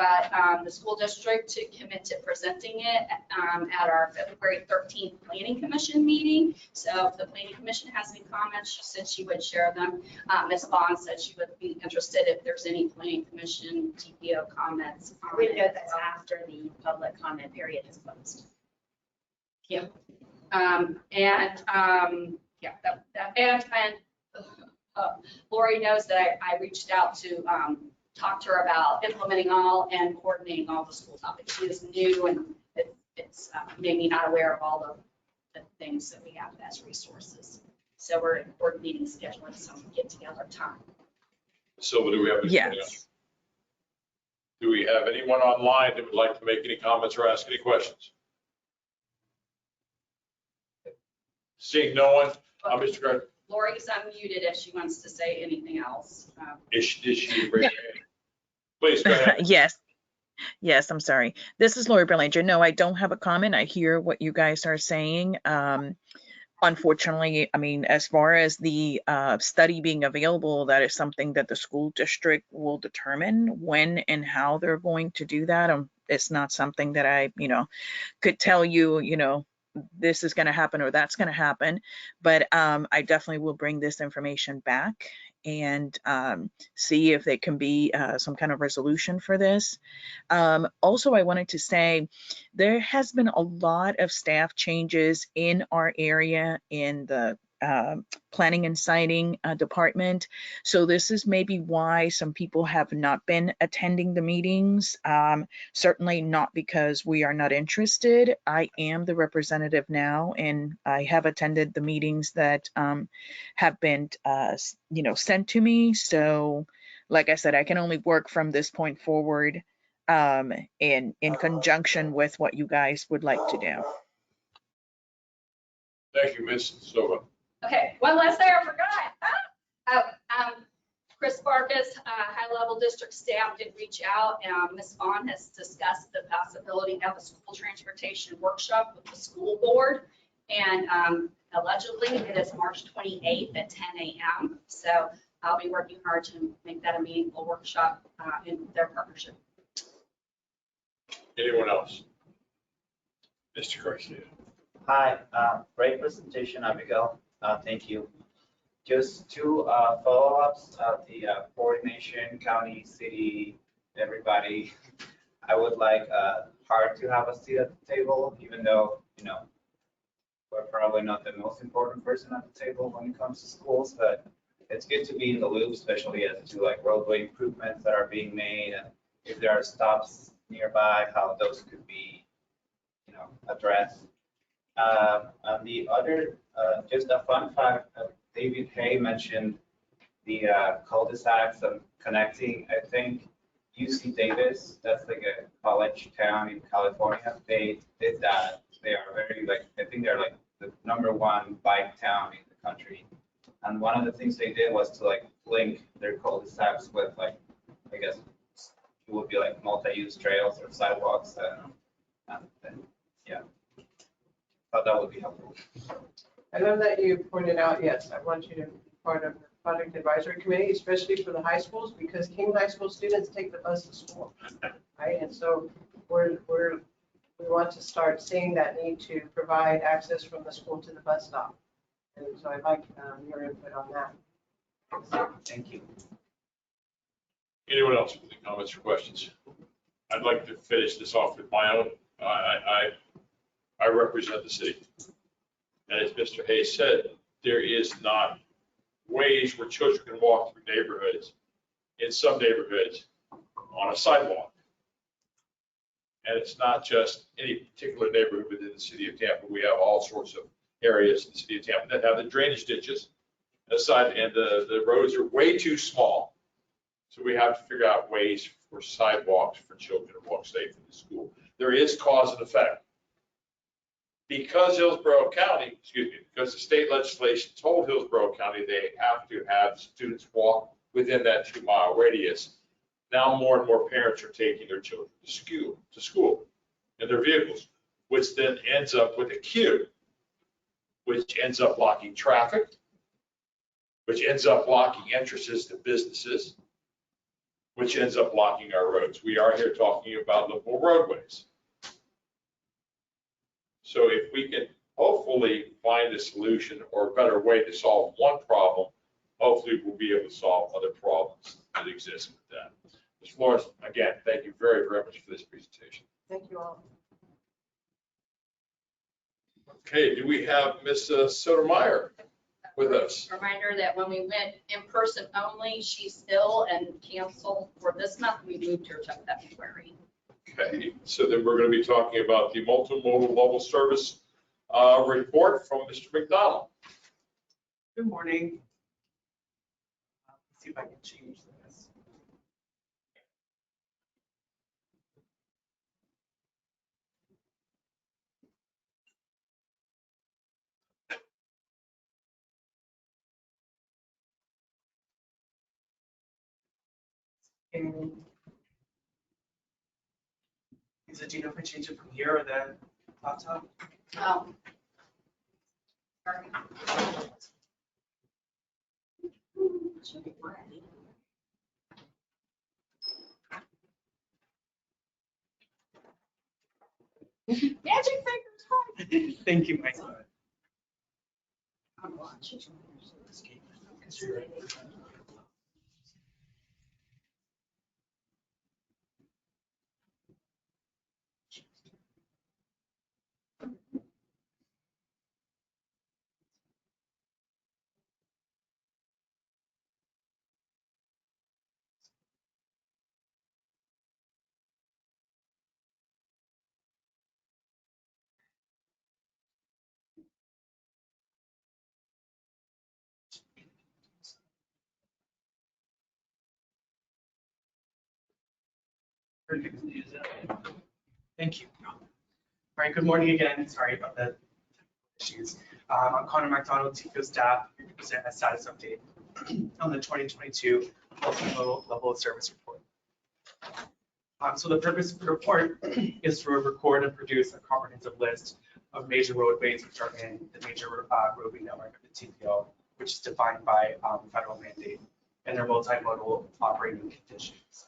the school district to commit to presenting it at our February 13th Planning Commission meeting. So if the Planning Commission has any comments, she said she would share them. Ms. Bond said she would be interested if there's any Planning Commission TPO comments. We know that's after the public comment period is closed. Yeah. Lori knows that I reached out to talk to her about implementing all and coordinating all the school topics. She is new and it's maybe not aware of all the things that we have as resources. So we're coordinating scheduling some get together time. Silva, do we have anything else? Yes. Do we have anyone online that would like to make any comments or ask any questions? Seeing no one, Mr. Gardner. Lori's unmuted if she wants to say anything else. Is she raising her hand? Please go ahead. Yes, I'm sorry. This is Lori Berlanger. No, I don't have a comment. I hear what you guys are saying. Unfortunately, I mean, as far as the study being available, that is something that the school district will determine when and how they're going to do that. It's not something that I, could tell you, this is going to happen or that's going to happen. But I definitely will bring this information back and see if there can be some kind of resolution for this. Also, I wanted to say there has been a lot of staff changes in our area in the planning and siting department. So this is maybe why some people have not been attending the meetings. Certainly not because we are not interested. I am the representative now, and I have attended the meetings that have been, sent to me. So, like I said, I can only work from this point forward in conjunction with what you guys would like to do. Thank you, Ms. Silva. Okay, one last thing I forgot. Chris Farkas, high-level district staff did reach out. Ms. Vaughn has discussed the possibility of a school transportation workshop with the school board. And allegedly it is March 28th at 10 a.m. So I'll be working hard to make that a meaningful workshop in their partnership. Anyone else? Mr. Garcia. Hi, great presentation, Abigail. Thank you. Just two follow-ups of the coordination, county, city, everybody. I would like hard to have a seat at the table, even though, we're probably not the most important person at the table when it comes to schools, but it's good to be in the loop, especially as to like roadway improvements that are being made, and if there are stops nearby, how those could be, addressed. And the other, just a fun fact, David Hay mentioned the cul-de-sacs and connecting. I think UC Davis, that's like a college town in California, they did that. They are very I think they're like the #1 bike town in the country. And one of the things they did was to link their cul-de-sacs with I guess it would be multi-use trails or sidewalks. And yeah, thought that would be helpful. I love that you pointed out, yes, I want you to be part of the project advisory committee, especially for the high schools, because King High School students take the bus to school, right? And so we want to start seeing that need to provide access from the school to the bus stop. And so I'd like your input on that. Thank you. Anyone else with any comments or questions? I'd like to finish this off with my own. I represent the city. And as Mr. Hayes said, there is not ways where children can walk through neighborhoods, in some neighborhoods, on a sidewalk. And it's not just any particular neighborhood within the city of Tampa. We have all sorts of areas in the city of Tampa that have the drainage ditches aside, and the roads are way too small. So we have to figure out ways for sidewalks for children to walk safely to school. There is cause and effect. because because the state legislation told Hillsborough County they have to have students walk within that 2-mile radius. Now more and more parents are taking their children to school in their vehicles, which then ends up with a queue, which ends up blocking traffic, which ends up blocking entrances to businesses, which ends up blocking our roads. We are here talking about livable roadways. So if we can hopefully find a solution or a better way to solve one problem, hopefully we'll be able to solve other problems that exist with that. Ms. Flores, again, thank you very, very much for this presentation. Thank you all. Okay, do we have Ms. Sotomayor with us? Reminder that when we went in person only, she's ill and canceled for this month. We moved her to February. Okay, so then we're going to be talking about the multimodal level service report from Mr. McDonald. Good morning. Let's see if I can change this. And is it, do you know if I change it from here or the laptop? Sorry. Should be ready. Magic fingers. Thank you, Mike. I'm watching. Thank you. All right, good morning again. Sorry about the issues. I'm Connor McDonald, TPO staff, here to present a status update on the 2022 multimodal level of service report. So the purpose of the report is to record and produce a comprehensive list of major roadways which are in the major roadway network of the TPO, which is defined by federal mandate, and their multimodal operating conditions.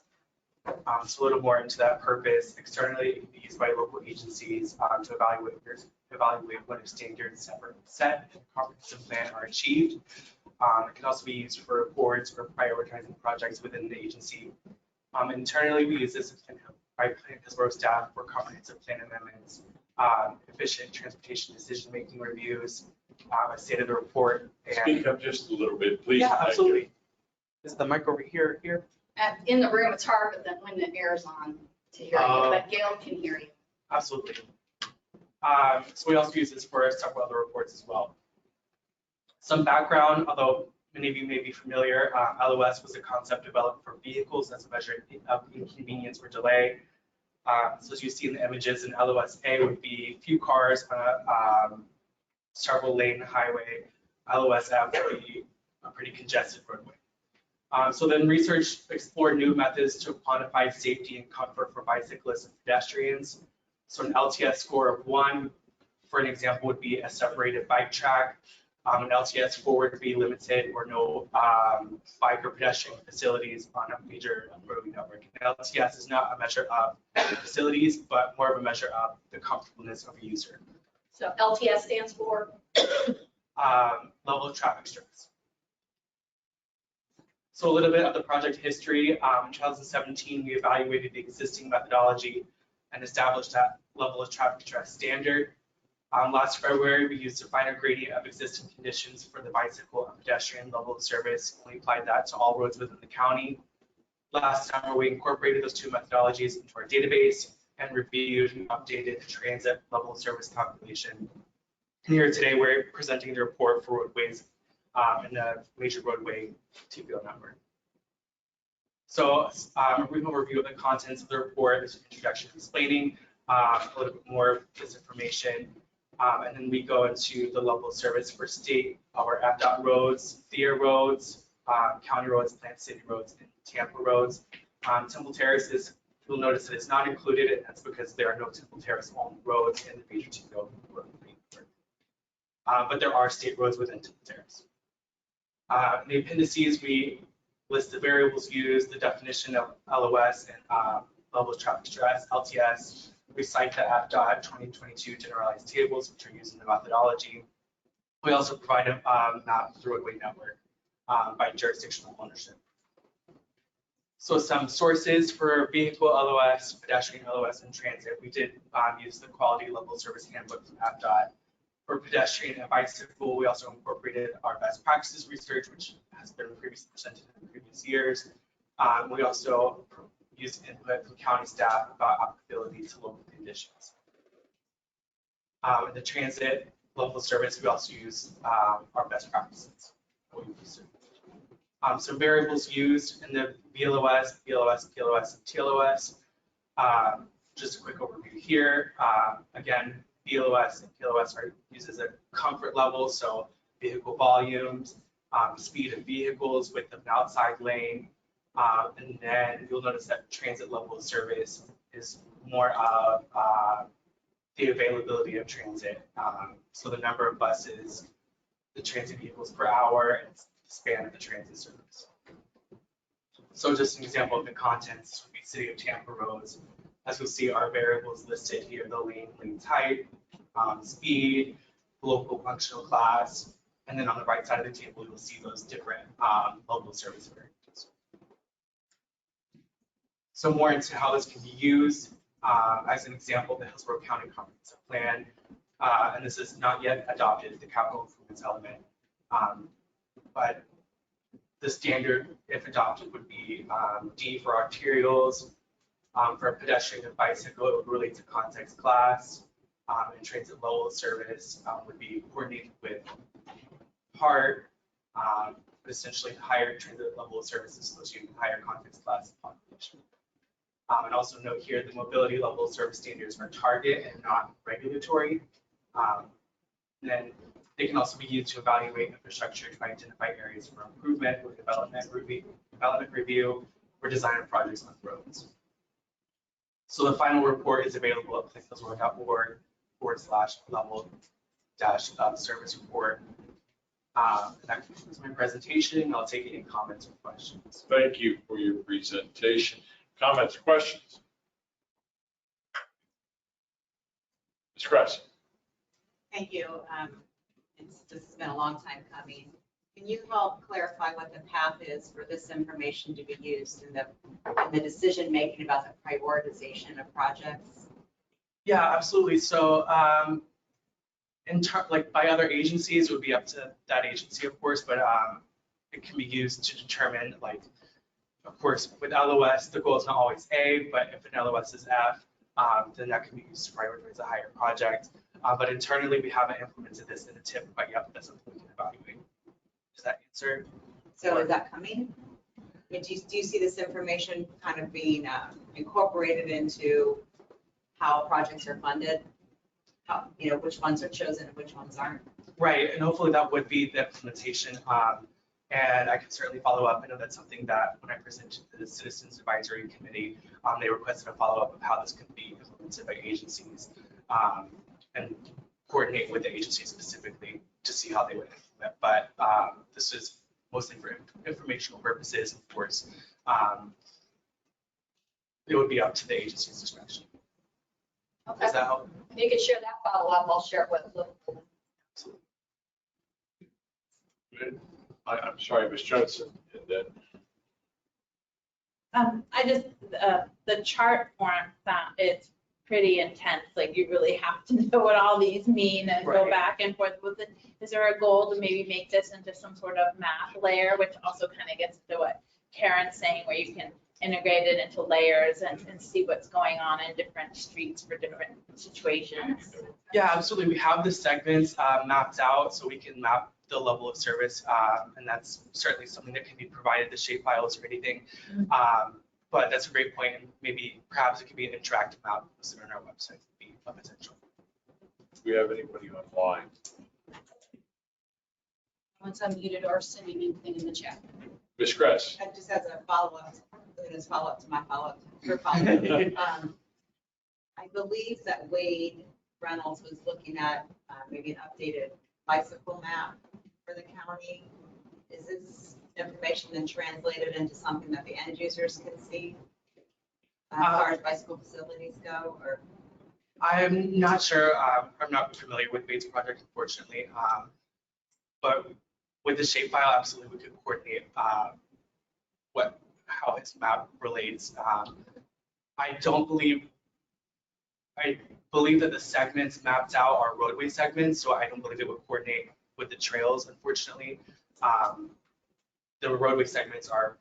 So a little more into that purpose. Externally, it can be used by local agencies to evaluate what standards set and comprehensive plan are achieved. It can also be used for reports for prioritizing projects within the agency. Internally, we use this by Hillsborough staff for comprehensive plan amendments, efficient transportation decision-making reviews, a state of the report. And, speak up just a little bit, please. Yeah, absolutely. Is the mic over here? In the room, it's hard, but then when the air's on to hear you, but Gail can hear you. Absolutely. So we also use this for several other reports as well. Some background, although many of you may be familiar, LOS was a concept developed for vehicles as a measure of inconvenience or delay. So as you see in the images, an LOS-A would be few cars on a several lane highway. LOS-F would be a pretty congested roadway. So then research explored new methods to quantify safety and comfort for bicyclists and pedestrians. So an LTS score of 1, for an example, would be a separated bike track. An LTS 4 would be limited or no bike or pedestrian facilities on a major roadway network. An LTS is not a measure of facilities, but more of a measure of the comfortableness of a user. So LTS stands for? Level of traffic stress. So a little bit of the project history. In 2017, we evaluated the existing methodology and established that level of traffic stress standard. Last February, we used a finer gradient of existing conditions for the bicycle and pedestrian level of service, and we applied that to all roads within the county. Last summer, we incorporated those two methodologies into our database and reviewed and updated the transit level of service calculation. And here today, we're presenting the report for roadways in the major roadway TPO network. So a brief overview of the contents of the report, this introduction explaining a little bit more of this information. And then we go into the level of service for state, our FDOT roads, THEA roads, county roads, Plant City roads, and Tampa roads. Temple Terrace is, you'll notice that it's not included, and that's because there are no Temple Terrace owned roads in the major TPO road. But there are state roads within Temple Terrace. In the appendices, we list the variables used, the definition of LOS and level of traffic stress, LTS. We cite the FDOT 2022 generalized tables, which are used in the methodology. We also provide a map of the roadway network by jurisdictional ownership. So some sources for vehicle LOS, pedestrian LOS, and transit. We did use the quality level service handbook from FDOT. For pedestrian and bicycle, we also incorporated our best practices research, which has been previously presented in previous years. We also used input from county staff about applicability to local conditions. In the transit level of service, we also use our best practices. Some variables used in the VLOS, PLOS, and TLOS. Just a quick overview here. Again, VLOS and PLOS are used as a comfort level, so vehicle volumes, speed of vehicles, width of an outside lane, and then you'll notice that transit level of service is more of the availability of transit. So the number of buses, the transit vehicles per hour, and the span of the transit service. So just an example of the contents would be City of Tampa roads. As you'll see, our variables listed here, the lane type, speed, local functional class, and then on the right side of the table, you'll see those different local service variables. So more into how this can be used. As an example, the Hillsborough County Comprehensive Plan, and this is not yet adopted, the capital improvements element, but the standard, if adopted, would be D for arterials. For pedestrian and bicycle, it would relate to context class, and transit level of service would be coordinated with part, but essentially higher transit level of service is associated with higher context class population. And also note here, the mobility level of service standards are target and not regulatory. Then they can also be used to evaluate infrastructure to identify areas for improvement or development review or design of projects on roads. So the final report is available at hillsborough.org/level-service report. That concludes my presentation. I'll take any comments or questions. Thank you for your presentation. Comments, questions? Ms. Kress. Thank you. This has been a long time coming. Can you help clarify what the path is for this information to be used in the decision making about the prioritization of projects? Yeah, absolutely. So like by other agencies, it would be up to that agency, of course, but it can be used to determine, like, of course, with LOS, the goal is not always A, but if an LOS is F, then that can be used to prioritize a higher project. But internally, we haven't implemented this in a tip, but yep, that's something we can evaluate. Does that answer? So is that coming? Do you see this information kind of being incorporated into how projects are funded? How, which ones are chosen and which ones aren't? Right, and hopefully that would be the implementation. And I can certainly follow up. I know that's something that when I presented to the Citizens Advisory Committee, they requested a follow-up of how this could be implemented by agencies and coordinate with the agencies specifically to see how they would implement. But this is mostly for informational purposes, of course. It would be up to the agency's discretion. Okay. Does that help? If you could share that follow-up, I'll share it with Livable. I'm sorry, Ms. Johnson. And then I just, the chart form, it's pretty intense. Like you really have to know what all these mean and go back and forth with it. Is there a goal to maybe make this into some sort of math layer, which also kind of gets to what Karen's saying, where you can integrate it into layers and see what's going on in different streets for different situations? Yeah, absolutely. We have the segments mapped out so we can map the level of service, and that's certainly something that can be provided to shape files or anything. But that's a great point, and maybe perhaps it could be an interactive map listed on our website would be a potential. we have anybody online? Once unmuted or sending anything in the chat. Ms. Kress? Just as a follow-up, as follow-up to my follow-up, your follow-up. I believe that Wade Reynolds was looking at maybe an updated bicycle map for the county. Is this information then translated into something that the end users can see as far as bicycle facilities go, or? I'm not sure. I'm not familiar with Wade's project, unfortunately. But with the shapefile, absolutely, we could coordinate how his map relates. I believe that the segments mapped out are roadway segments, so I don't believe it would coordinate with the trails, unfortunately. The roadway segments are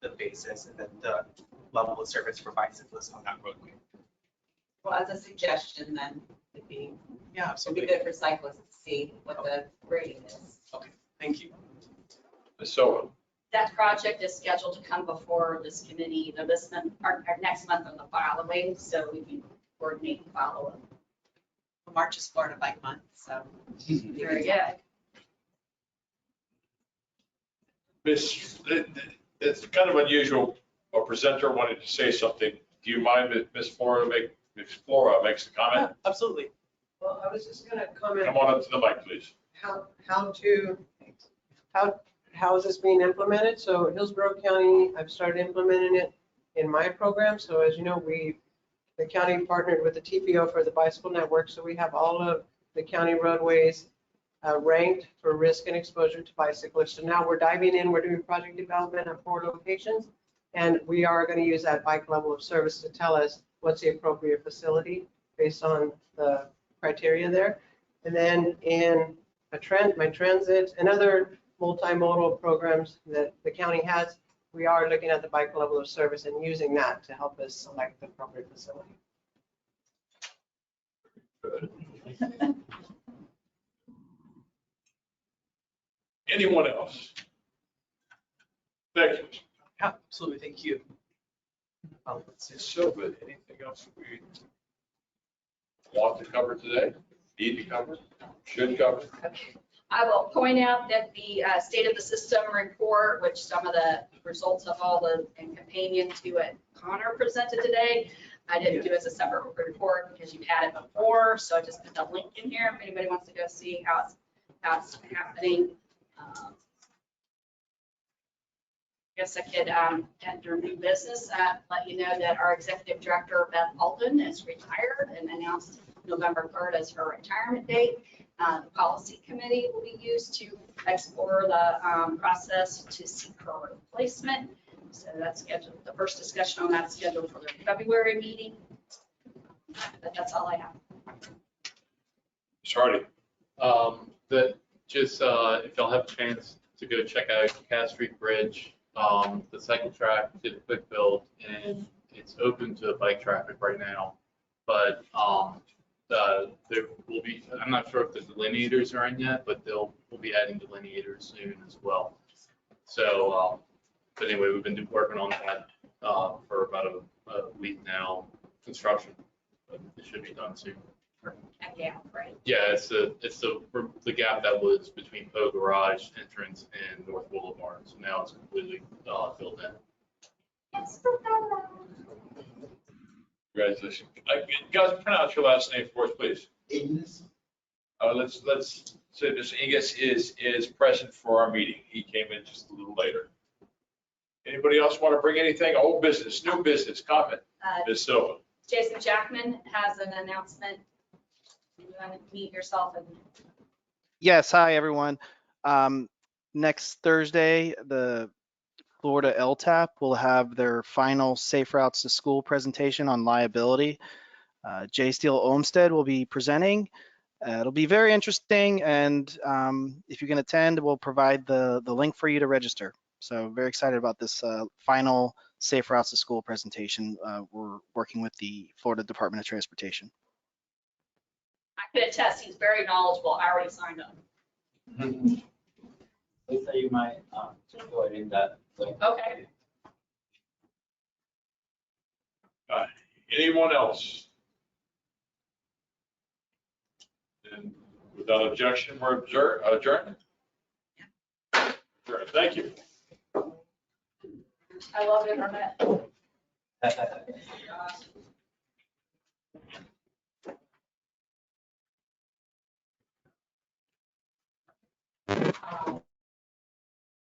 the basis, and then the level of service for bicyclists on that roadway. Well, as a suggestion, then it'd be, Yeah, it'd be absolutely. good for cyclists to see what the rating is. Okay, thank you. Ms. Silva? That project is scheduled to come before this committee, this month, or next month on the following, so we can coordinate and follow up. March is Florida Bike Month, so. Very good. It's kind of unusual, a presenter wanted to say something. Do you mind if Ms. Flora makes the comment? Absolutely. Well, I was just gonna comment. Come on up to the mic, please. How is this being implemented? So Hillsborough County, I've started implementing it in my program. So as you know, the county partnered with the TPO for the bicycle network. So we have all of the county roadways ranked for risk and exposure to bicyclists. So now we're diving in, we're doing project development at 4 locations. And we are going to use that bike level of service to tell us what's the appropriate facility based on the criteria there. And then in my transit and other multimodal programs that the county has, we are looking at the bike level of service and using that to help us select the appropriate facility. Anyone else? Thank you. Yeah, absolutely, thank you. Ms. Silva, anything else we want to cover today? Need to cover? Should cover? I will point out that the state of the system report, which some of the results of all the, and companion to it, Connor presented today, I didn't do as a separate report because you've had it before, so I just put the link in here if anybody wants to go see how it's happening. I guess I could enter new business, let you know that our executive director, Beth Alden, is retired and announced November 3rd as her retirement date. The policy committee will be used to explore the process to seek her replacement. So that's scheduled, the first discussion on that is scheduled for the February meeting. But that's all I have. Ms. Hardy? If y'all have a chance to go check out Cass Street Bridge, the cycle track did a quick build and it's open to bike traffic right now. But there will be, I'm not sure if the delineators are in yet, but we'll be adding delineators soon as well. So, but anyway, we've been working on that for about a week now, construction, but it should be done soon. Yeah, right. Yeah, it's the gap that was between Poe Garage entrance and North Boulevard. So now it's completely filled in. Congratulations. Guys, pronounce your last name for us, please. Ignis. Let's say this. Ignis is present for our meeting. He came in just a little later. Anybody else want to bring anything? Old business, new business, comment? Ms. Silva. Jason Jackman has an announcement. You want to meet yourself and Yes, hi, everyone. Next Thursday, the Florida LTAP will have their final Safe Routes to School presentation on liability. Jay Steele Olmsted will be presenting. It'll be very interesting, and if you can attend, we'll provide the link for you to register. So very excited about this final Safe Routes to School presentation. We're working with the Florida Department of Transportation. I could attest, he's very knowledgeable. I already signed up. Lisa, you might just go ahead in that. Okay. Anyone else? Without objection, we're adjourned. Adjourned. Thank you. I love internet.